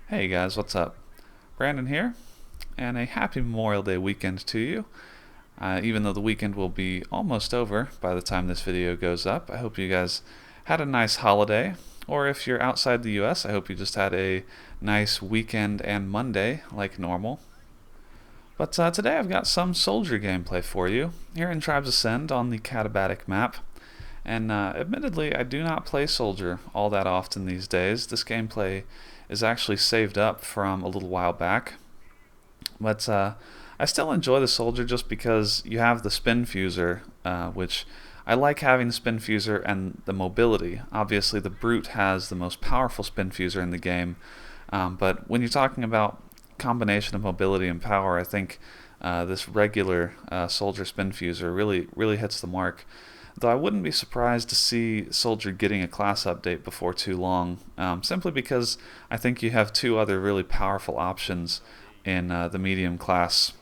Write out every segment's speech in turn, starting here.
Hey guys, what's up? Brandon here, and a happy Memorial Day weekend to you. Even though the weekend will be almost over by the time this video goes up, I hope you guys had a nice holiday. Or if you're outside the US, I hope you just had a nice weekend and Monday like normal. But today I've got some soldier gameplay for you here in Tribes Ascend on the Katabatic map. And admittedly, I do not play Soldier all that often these days. This gameplay is actually saved up from a little while back. But I still enjoy the Soldier just because you have the spin fuser, which I like having the spin fuser and the mobility. Obviously, the Brute has the most powerful spin fuser in the game. But when you're talking about combination of mobility and power, I think this regular Soldier spin fuser really hits the mark. Though I wouldn't be surprised to see Soldier getting a class update before too long, simply because I think you have two other really powerful options in the medium class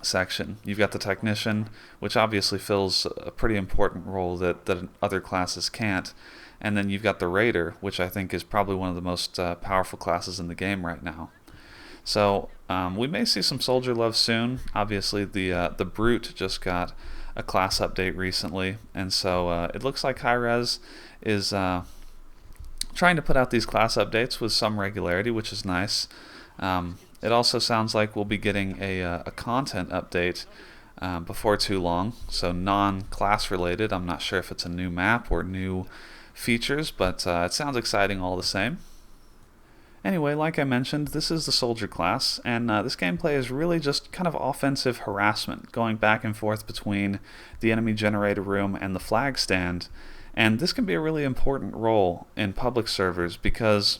section. You've got the Technician, which obviously fills a pretty important role that other classes can't, and then you've got the Raider, which I think is probably one of the most powerful classes in the game right now. So we may see some Soldier love soon. Obviously, the Brute just got a class update recently, and so it looks like hi-rez is trying to put out these class updates with some regularity, which is nice. It also sounds like we'll be getting a content update before too long, so non-class related. I'm not sure if it's a new map or new features, but it sounds exciting all the same. Anyway, like I mentioned, this is the Soldier class, and this gameplay is really just kind of offensive harassment, going back and forth between the enemy generator room and the flag stand. And this can be a really important role in public servers because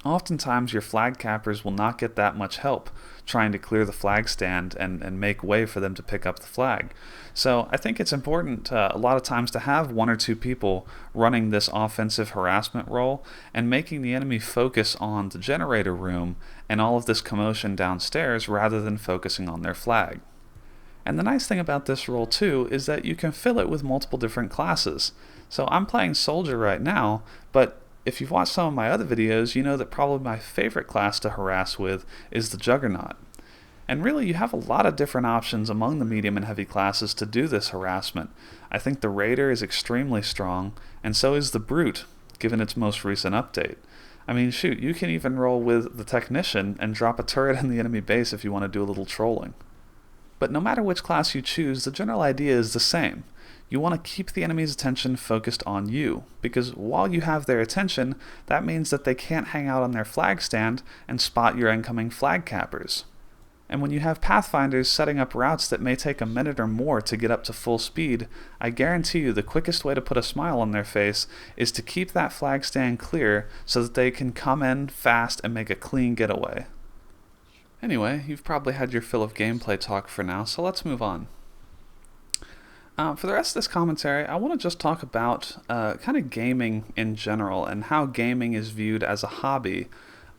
oftentimes your flag cappers will not get that much help trying to clear the flag stand and make way for them to pick up the flag. So I think it's important a lot of times to have one or two people running this offensive harassment role and making the enemy focus on the generator room and all of this commotion downstairs rather than focusing on their flag. And the nice thing about this role too is that you can fill it with multiple different classes. So I'm playing Soldier right now, but if you've watched some of my other videos, you know that probably my favorite class to harass with is the Juggernaut. And really, you have a lot of different options among the medium and heavy classes to do this harassment. I think the Raider is extremely strong, and so is the Brute, given its most recent update. I mean, shoot, you can even roll with the Technician and drop a turret in the enemy base if you want to do a little trolling. But no matter which class you choose, the general idea is the same. You want to keep the enemy's attention focused on you, because while you have their attention, that means that they can't hang out on their flag stand and spot your incoming flag cappers. And when you have pathfinders setting up routes that may take a minute or more to get up to full speed, I guarantee you the quickest way to put a smile on their face is to keep that flag stand clear so that they can come in fast and make a clean getaway. Anyway, you've probably had your fill of gameplay talk for now, so let's move on. For the rest of this commentary, I want to just talk about kind of gaming in general and how gaming is viewed as a hobby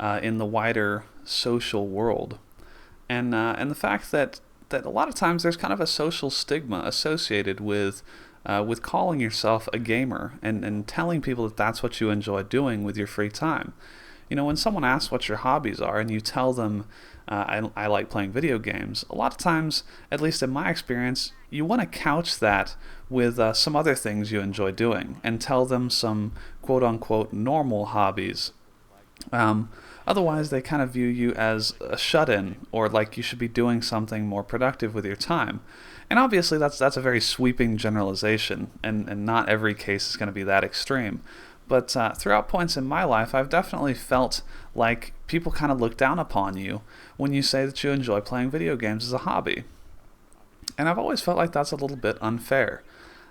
in the wider social world. And the fact that a lot of times there's kind of a social stigma associated with calling yourself a gamer and telling people that that's what you enjoy doing with your free time. You know, when someone asks what your hobbies are and you tell them, I like playing video games, a lot of times, at least in my experience, you want to couch that with some other things you enjoy doing and tell them some quote-unquote normal hobbies. Otherwise, they kind of view you as a shut-in or like you should be doing something more productive with your time. And obviously, that's a very sweeping generalization, and not every case is going to be that extreme. But throughout points in my life, I've definitely felt like people kind of look down upon you when you say that you enjoy playing video games as a hobby. And I've always felt like that's a little bit unfair.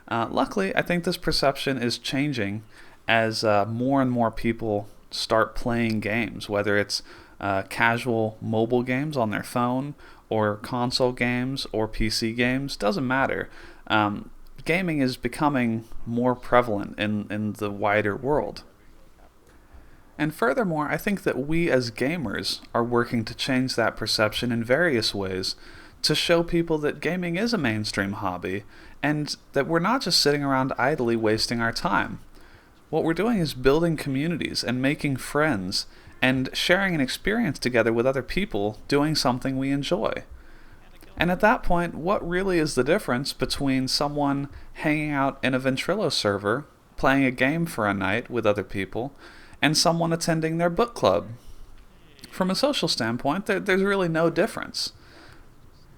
Luckily, I think this perception is changing as more and more people start playing games, whether it's casual mobile games on their phone or console games or PC games, doesn't matter. Gaming is becoming more prevalent in the wider world. And furthermore, I think that we as gamers are working to change that perception in various ways to show people that gaming is a mainstream hobby and that we're not just sitting around idly wasting our time. What we're doing is building communities and making friends and sharing an experience together with other people doing something we enjoy. And at that point, what really is the difference between someone hanging out in a Ventrilo server, playing a game for a night with other people, and someone attending their book club? From a social standpoint, there's really no difference.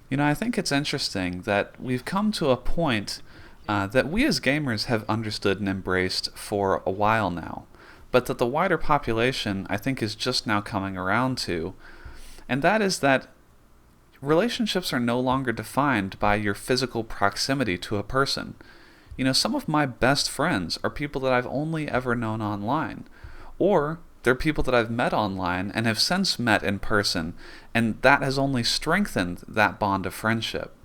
You know, I think it's interesting that we've come to a point that we as gamers have understood and embraced for a while now, but that the wider population, I think, is just now coming around to, and that is that relationships are no longer defined by your physical proximity to a person. You know, some of my best friends are people that I've only ever known online, or they're people that I've met online and have since met in person, and that has only strengthened that bond of friendship.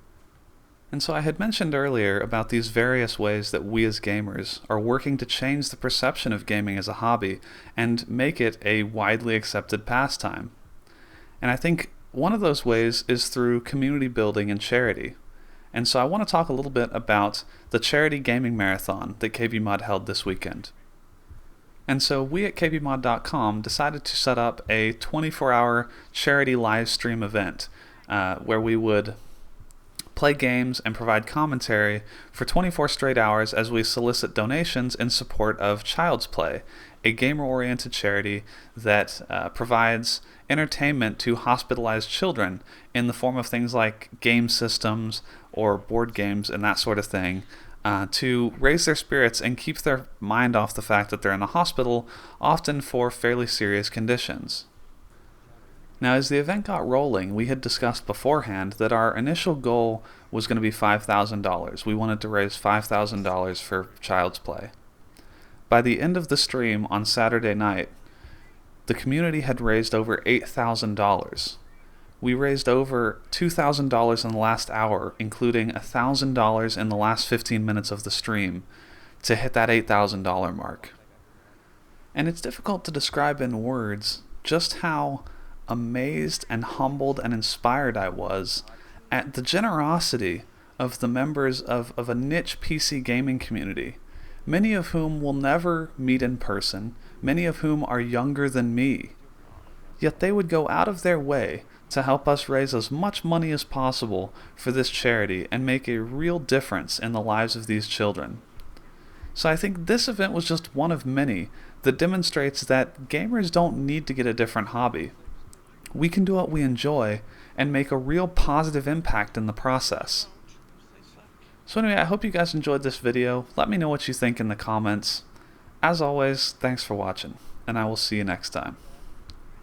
And so I had mentioned earlier about these various ways that we as gamers are working to change the perception of gaming as a hobby and make it a widely accepted pastime. And I think one of those ways is through community building and charity. And so I want to talk a little bit about the charity gaming marathon that KBMOD held this weekend. And so we at KBMOD.com decided to set up a 24-hour charity live stream event where we would play games and provide commentary for 24 straight hours as we solicit donations in support of Child's Play, a gamer-oriented charity that provides entertainment to hospitalized children in the form of things like game systems or board games and that sort of thing, to raise their spirits and keep their mind off the fact that they're in the hospital, often for fairly serious conditions. Now, as the event got rolling, we had discussed beforehand that our initial goal was going to be $5,000. We wanted to raise $5,000 for Child's Play. By the end of the stream on Saturday night, the community had raised over $8,000. We raised over $2,000 in the last hour, including $1,000 in the last 15 minutes of the stream, to hit that $8,000 mark. And it's difficult to describe in words just how amazed and humbled and inspired I was at the generosity of the members of a niche PC gaming community, many of whom will never meet in person, many of whom are younger than me. Yet they would go out of their way to help us raise as much money as possible for this charity and make a real difference in the lives of these children. So I think this event was just one of many that demonstrates that gamers don't need to get a different hobby. We can do what we enjoy and make a real positive impact in the process. So anyway, I hope you guys enjoyed this video. Let me know what you think in the comments. As always, thanks for watching, and I will see you next time.